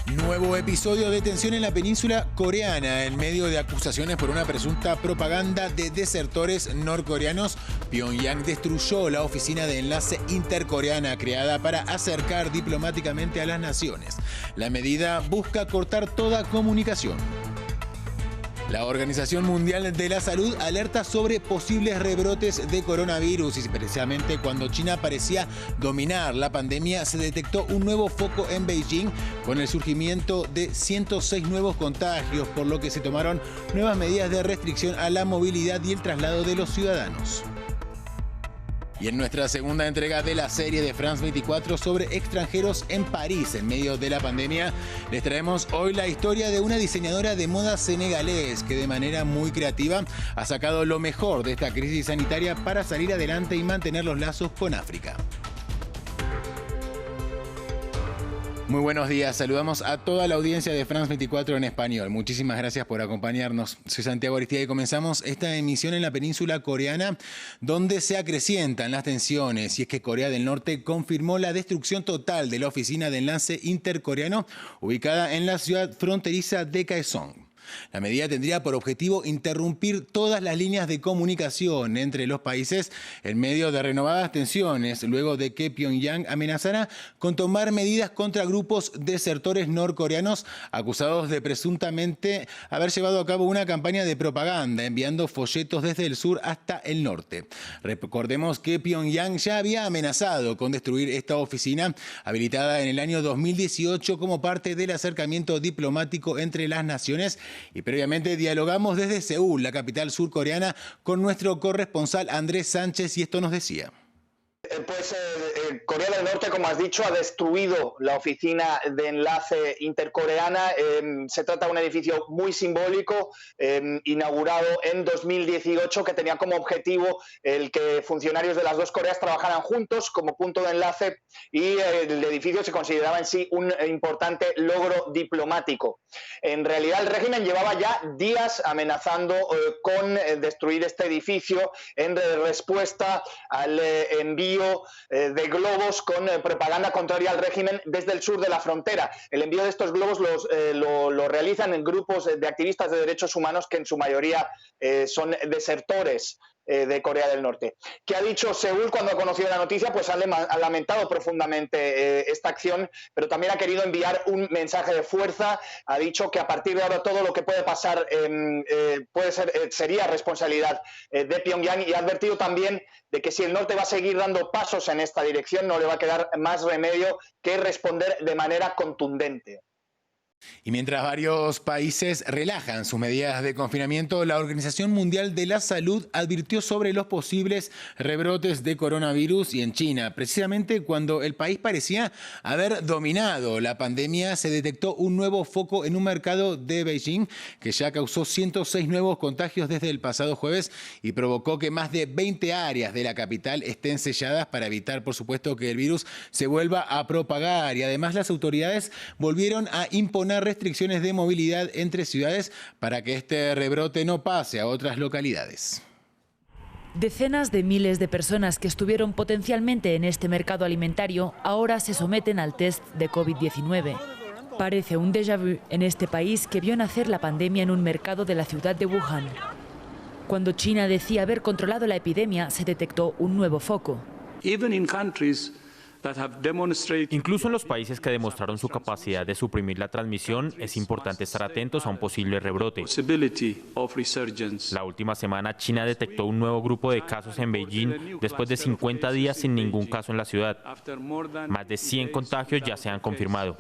Nuevo episodio de tensión en la península coreana. En medio de acusaciones por una presunta propaganda de desertores norcoreanos, Pyongyang destruyó la oficina de enlace intercoreana creada para acercar diplomáticamente a las naciones. La medida busca cortar toda comunicación. La Organización Mundial de la Salud alerta sobre posibles rebrotes de coronavirus y precisamente cuando China parecía dominar la pandemia se detectó un nuevo foco en Beijing con el surgimiento de 106 nuevos contagios, por lo que se tomaron nuevas medidas de restricción a la movilidad y el traslado de los ciudadanos. Y en nuestra segunda entrega de la serie de France 24 sobre extranjeros en París en medio de la pandemia, les traemos hoy la historia de una diseñadora de moda senegalés que de manera muy creativa ha sacado lo mejor de esta crisis sanitaria para salir adelante y mantener los lazos con África. Muy buenos días, saludamos a toda la audiencia de France 24 en español. Muchísimas gracias por acompañarnos. Soy Santiago Aristía y comenzamos esta emisión en la península coreana donde se acrecientan las tensiones. Y es que Corea del Norte confirmó la destrucción total de la oficina de enlace intercoreano ubicada en la ciudad fronteriza de Kaesong. La medida tendría por objetivo interrumpir todas las líneas de comunicación entre los países en medio de renovadas tensiones, luego de que Pyongyang amenazara con tomar medidas contra grupos desertores norcoreanos acusados de presuntamente haber llevado a cabo una campaña de propaganda, enviando folletos desde el sur hasta el norte. Recordemos que Pyongyang ya había amenazado con destruir esta oficina, habilitada en el año 2018 como parte del acercamiento diplomático entre las naciones. Y previamente dialogamos desde Seúl, la capital surcoreana, con nuestro corresponsal Andrés Sánchez y esto nos decía. Corea del Norte, como has dicho, ha destruido la oficina de enlace intercoreana. Se trata de un edificio muy simbólico, inaugurado en 2018, que tenía como objetivo el que funcionarios de las dos Coreas trabajaran juntos como punto de enlace, y el edificio se consideraba en sí un importante logro diplomático. En realidad, el régimen llevaba ya días amenazando con destruir este edificio en respuesta al envío de globos con propaganda contraria al régimen desde el sur de la frontera. El envío de estos globos lo realizan en grupos de activistas de derechos humanos que en su mayoría son desertores de Corea del Norte. ¿Qué ha dicho Seúl cuando ha conocido la noticia? Pues ha lamentado profundamente esta acción, pero también ha querido enviar un mensaje de fuerza. Ha dicho que a partir de ahora todo lo que puede pasar sería responsabilidad de Pyongyang, y ha advertido también de que si el norte va a seguir dando pasos en esta dirección, no le va a quedar más remedio que responder de manera contundente. Y mientras varios países relajan sus medidas de confinamiento, la Organización Mundial de la Salud advirtió sobre los posibles rebrotes de coronavirus. Y en China, precisamente cuando el país parecía haber dominado la pandemia, se detectó un nuevo foco en un mercado de Beijing que ya causó 106 nuevos contagios desde el pasado jueves y provocó que más de 20 áreas de la capital estén selladas para evitar, por supuesto, que el virus se vuelva a propagar. Y además las autoridades volvieron a imponer restricciones de movilidad entre ciudades para que este rebrote no pase a otras localidades. Decenas de miles de personas que estuvieron potencialmente en este mercado alimentario ahora se someten al test de COVID-19. Parece un déjà vu en este país que vio nacer la pandemia en un mercado de la ciudad de Wuhan. Cuando China decía haber controlado la epidemia, se detectó un nuevo foco. Incluso en los países que demostraron su capacidad de suprimir la transmisión, es importante estar atentos a un posible rebrote. La última semana, China detectó un nuevo grupo de casos en Beijing después de 50 días sin ningún caso en la ciudad. Más de 100 contagios ya se han confirmado.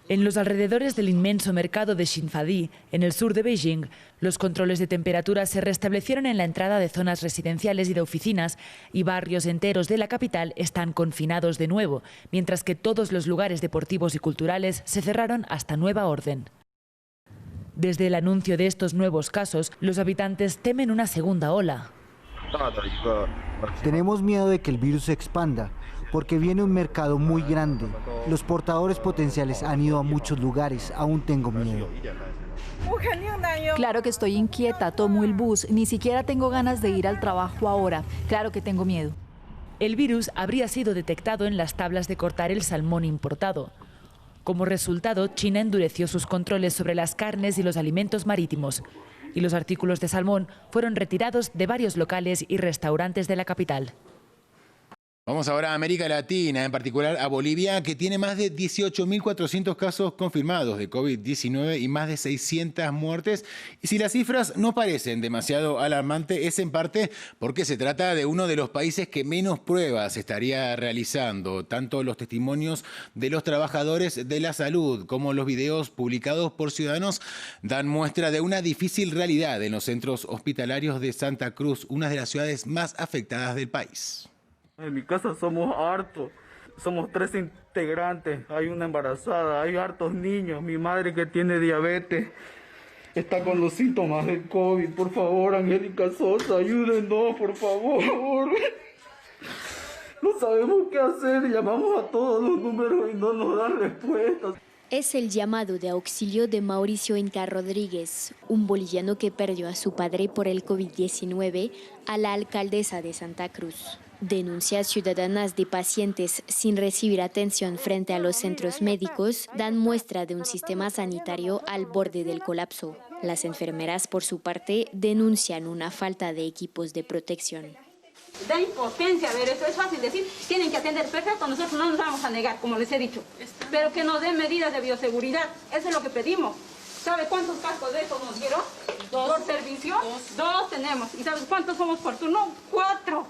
En los alrededores del inmenso mercado de Xinfadi, en el sur de Beijing, los controles de temperatura se restablecieron en la entrada de zonas residenciales y de oficinas, y barrios enteros de la capital están confinados de nuevo, mientras que todos los lugares deportivos y culturales se cerraron hasta nueva orden. Desde el anuncio de estos nuevos casos, los habitantes temen una segunda ola. Tenemos miedo de que el virus se expanda, porque viene un mercado muy grande. Los portadores potenciales han ido a muchos lugares, aún tengo miedo. Claro que estoy inquieta, tomo el bus, ni siquiera tengo ganas de ir al trabajo ahora. Claro que tengo miedo. El virus habría sido detectado en las tablas de cortar el salmón importado. Como resultado, China endureció sus controles sobre las carnes y los alimentos marítimos, y los artículos de salmón fueron retirados de varios locales y restaurantes de la capital. Vamos ahora a América Latina, en particular a Bolivia, que tiene más de 18.400 casos confirmados de COVID-19 y más de 600 muertes. Y si las cifras no parecen demasiado alarmantes, es en parte porque se trata de uno de los países que menos pruebas estaría realizando. Tanto los testimonios de los trabajadores de la salud como los videos publicados por ciudadanos dan muestra de una difícil realidad en los centros hospitalarios de Santa Cruz, una de las ciudades más afectadas del país. En mi casa somos hartos, somos 3 integrantes, hay una embarazada, hay hartos niños, mi madre que tiene diabetes, está con los síntomas del COVID. Por favor, Angélica Sosa, ayúdenos, por favor. No sabemos qué hacer, llamamos a todos los números y no nos dan respuestas. Es el llamado de auxilio de Mauricio Inca Rodríguez, un boliviano que perdió a su padre por el COVID-19, a la alcaldesa de Santa Cruz. Denuncias ciudadanas de pacientes sin recibir atención frente a los centros médicos dan muestra de un sistema sanitario al borde del colapso. Las enfermeras, por su parte, denuncian una falta de equipos de protección. Da impotencia ver esto, es fácil decir, tienen que atender perfecto, nosotros no nos vamos a negar, como les he dicho, pero que nos den medidas de bioseguridad, eso es lo que pedimos. ¿Sabe cuántos cascos de estos nos dieron? Por servicio, dos tenemos. ¿Y sabes cuántos somos por turno? 4.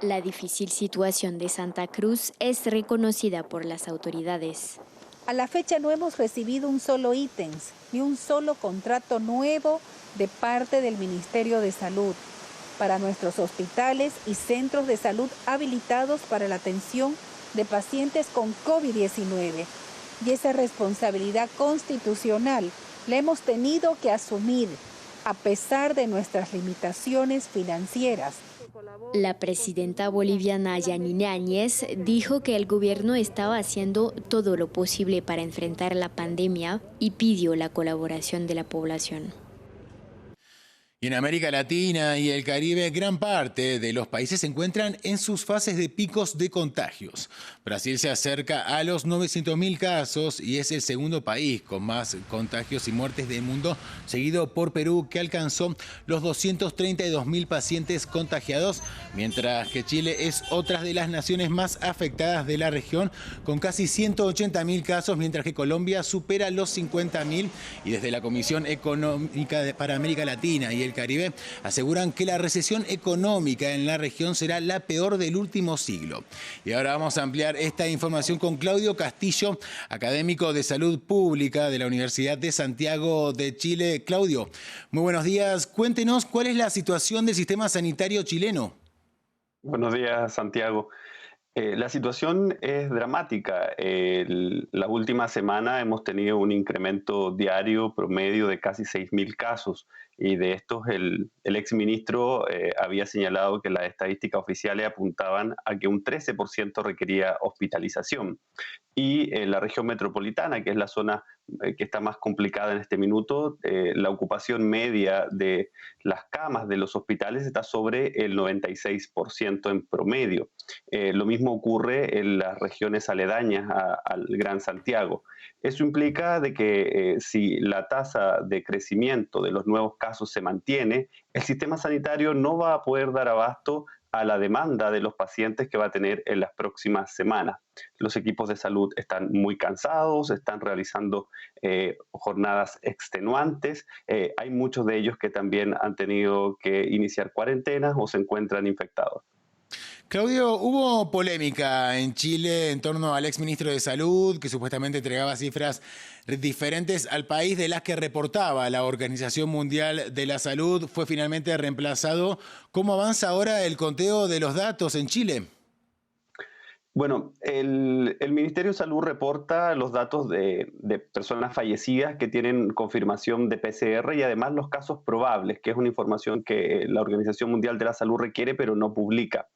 La difícil situación de Santa Cruz es reconocida por las autoridades. A la fecha no hemos recibido un solo ítem, ni un solo contrato nuevo de parte del Ministerio de Salud para nuestros hospitales y centros de salud habilitados para la atención de pacientes con COVID-19. Y esa responsabilidad constitucional la hemos tenido que asumir a pesar de nuestras limitaciones financieras. La presidenta boliviana Yanine Áñez dijo que el gobierno estaba haciendo todo lo posible para enfrentar la pandemia y pidió la colaboración de la población. Y en América Latina y el Caribe, gran parte de los países se encuentran en sus fases de picos de contagios. Brasil se acerca a los 900.000 casos y es el segundo país con más contagios y muertes del mundo, seguido por Perú, que alcanzó los 232.000 pacientes contagiados, mientras que Chile es otra de las naciones más afectadas de la región, con casi 180.000 casos, mientras que Colombia supera los 50.000. Y desde la Comisión Económica para América Latina y el Caribe aseguran que la recesión económica en la región será la peor del último siglo. Y ahora vamos a ampliar esta información con Claudio Castillo, académico de salud pública de la Universidad de Santiago de Chile. Claudio, muy buenos días. Cuéntenos cuál es la situación del sistema sanitario chileno. Buenos días, Santiago. La situación es dramática. La última semana hemos tenido un incremento diario promedio de casi 6.000 casos y de estos el exministro había señalado que las estadísticas oficiales apuntaban a que un 13% requería hospitalización. Y la región metropolitana, que es la zona que está más complicada en este minuto, la ocupación media de las camas de los hospitales está sobre el 96% en promedio. Lo mismo ocurre en las regiones aledañas al Gran Santiago. Eso implica de que si la tasa de crecimiento de los nuevos casos se mantiene, el sistema sanitario no va a poder dar abasto a la demanda de los pacientes que va a tener en las próximas semanas. Los equipos de salud están muy cansados, están realizando jornadas extenuantes. Hay muchos de ellos que también han tenido que iniciar cuarentenas o se encuentran infectados. Claudio, hubo polémica en Chile en torno al exministro de Salud, que supuestamente entregaba cifras diferentes al país de las que reportaba la Organización Mundial de la Salud. Fue finalmente reemplazado. ¿Cómo avanza ahora el conteo de los datos en Chile? Bueno, el Ministerio de Salud reporta los datos de personas fallecidas que tienen confirmación de PCR y además los casos probables, que es una información que la Organización Mundial de la Salud requiere pero no publica.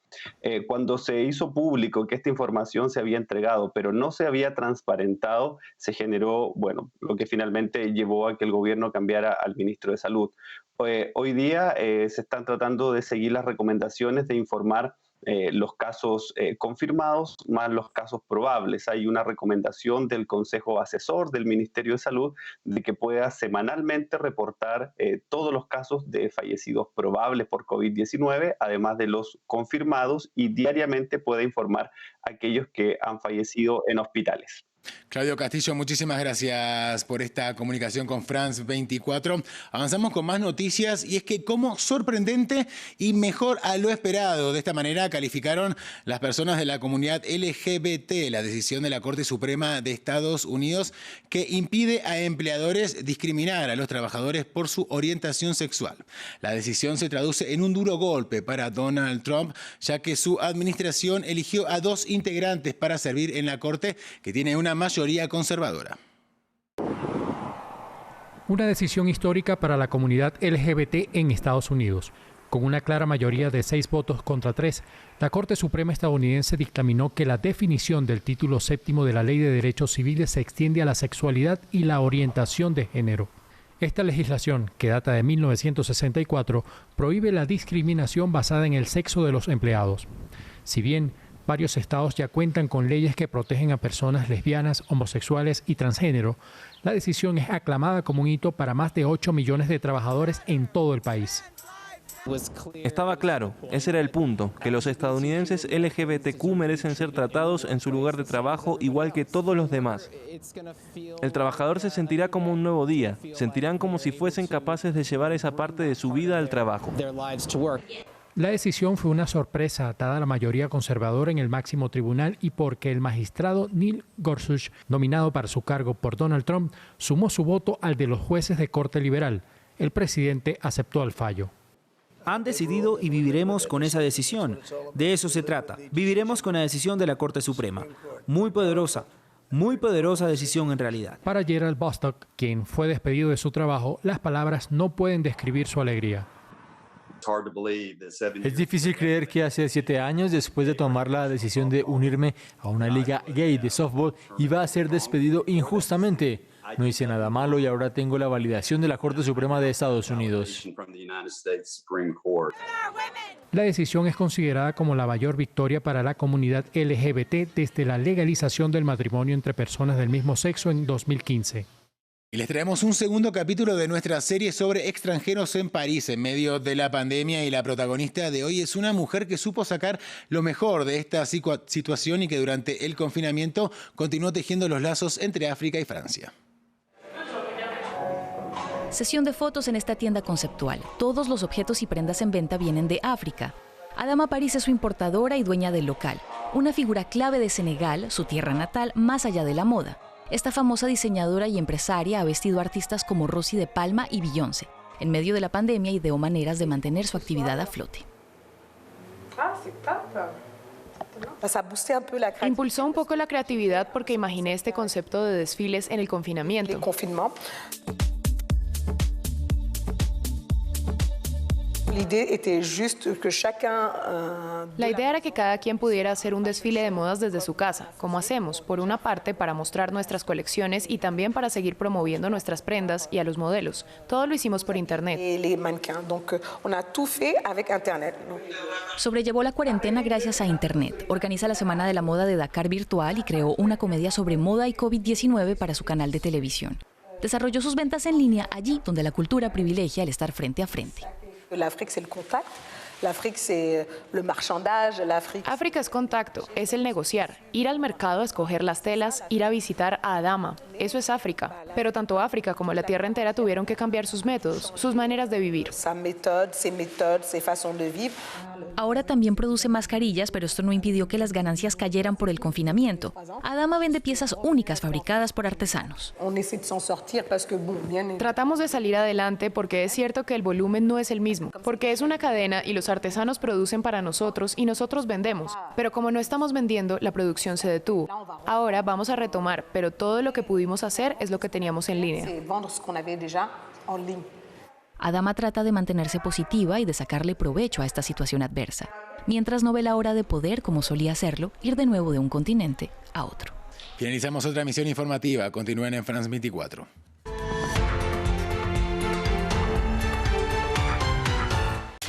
Cuando se hizo público que esta información se había entregado pero no se había transparentado, se generó, bueno, lo que finalmente llevó a que el gobierno cambiara al ministro de Salud. Hoy día se están tratando de seguir las recomendaciones de informar los casos confirmados más los casos probables. Hay una recomendación del Consejo Asesor del Ministerio de Salud de que pueda semanalmente reportar todos los casos de fallecidos probables por COVID-19, además de los confirmados, y diariamente pueda informar a aquellos que han fallecido en hospitales. Claudio Castillo, muchísimas gracias por esta comunicación con France 24. Avanzamos con más noticias y es que como sorprendente y mejor a lo esperado. De esta manera calificaron las personas de la comunidad LGBT la decisión de la Corte Suprema de Estados Unidos que impide a empleadores discriminar a los trabajadores por su orientación sexual. La decisión se traduce en un duro golpe para Donald Trump, ya que su administración eligió a 2 integrantes para servir en la Corte, que tiene una mayoría conservadora. Una decisión histórica para la comunidad LGBT en Estados Unidos. Con una clara mayoría de 6 votos contra 3, la Corte Suprema estadounidense dictaminó que la definición del título 7º de la Ley de Derechos Civiles se extiende a la sexualidad y la orientación de género. Esta legislación, que data de 1964, prohíbe la discriminación basada en el sexo de los empleados. Si bien varios estados ya cuentan con leyes que protegen a personas lesbianas, homosexuales y transgénero, la decisión es aclamada como un hito para más de 8 millones de trabajadores en todo el país. Estaba claro, ese era el punto, que los estadounidenses LGBTQ merecen ser tratados en su lugar de trabajo igual que todos los demás. El trabajador se sentirá como un nuevo día, sentirán como si fuesen capaces de llevar esa parte de su vida al trabajo. La decisión fue una sorpresa, dada la mayoría conservadora en el máximo tribunal y porque el magistrado Neil Gorsuch, nominado para su cargo por Donald Trump, sumó su voto al de los jueces de corte liberal. El presidente aceptó el fallo. Han decidido y viviremos con esa decisión. De eso se trata. Viviremos con la decisión de la Corte Suprema. Muy poderosa decisión en realidad. Para Gerald Bostock, quien fue despedido de su trabajo, las palabras no pueden describir su alegría. Es difícil creer que hace 7 años, después de tomar la decisión de unirme a una liga gay de softball, iba a ser despedido injustamente. No hice nada malo y ahora tengo la validación de la Corte Suprema de Estados Unidos. La decisión es considerada como la mayor victoria para la comunidad LGBT desde la legalización del matrimonio entre personas del mismo sexo en 2015. Y les traemos un segundo capítulo de nuestra serie sobre extranjeros en París en medio de la pandemia, y la protagonista de hoy es una mujer que supo sacar lo mejor de esta situación y que durante el confinamiento continuó tejiendo los lazos entre África y Francia. Sesión de fotos en esta tienda conceptual. Todos los objetos y prendas en venta vienen de África. Adama París es su importadora y dueña del local, una figura clave de Senegal, su tierra natal, más allá de la moda. Esta famosa diseñadora y empresaria ha vestido a artistas como Rosie de Palma y Beyoncé. En medio de la pandemia ideó maneras de mantener su actividad a flote. Impulsó un poco la creatividad porque imaginé este concepto de desfiles en el confinamiento. La idea era que cada quien pudiera hacer un desfile de modas desde su casa, como hacemos, por una parte para mostrar nuestras colecciones y también para seguir promoviendo nuestras prendas y a los modelos. Todo lo hicimos por internet. Sobrellevó la cuarentena gracias a internet. Organiza la Semana de la Moda de Dakar virtual y creó una comedia sobre moda y COVID-19 para su canal de televisión. Desarrolló sus ventas en línea allí donde la cultura privilegia el estar frente a frente. África es contacto, es el negociar, ir al mercado a escoger las telas, ir a visitar a Adama. Eso es África. Pero tanto África como la tierra entera tuvieron que cambiar sus métodos, sus maneras de vivir. Ahora también produce mascarillas, pero esto no impidió que las ganancias cayeran por el confinamiento. Adama vende piezas únicas fabricadas por artesanos. Tratamos de salir adelante porque es cierto que el volumen no es el mismo, porque es una cadena y los artesanos producen para nosotros y nosotros vendemos. Pero como no estamos vendiendo, la producción se detuvo. Ahora vamos a retomar, pero todo lo que pudimos hacer es lo que teníamos en línea. Adama trata de mantenerse positiva y de sacarle provecho a esta situación adversa, mientras no ve la hora de poder, como solía hacerlo, ir de nuevo de un continente a otro. Finalizamos otra emisión informativa. Continúen en France 24.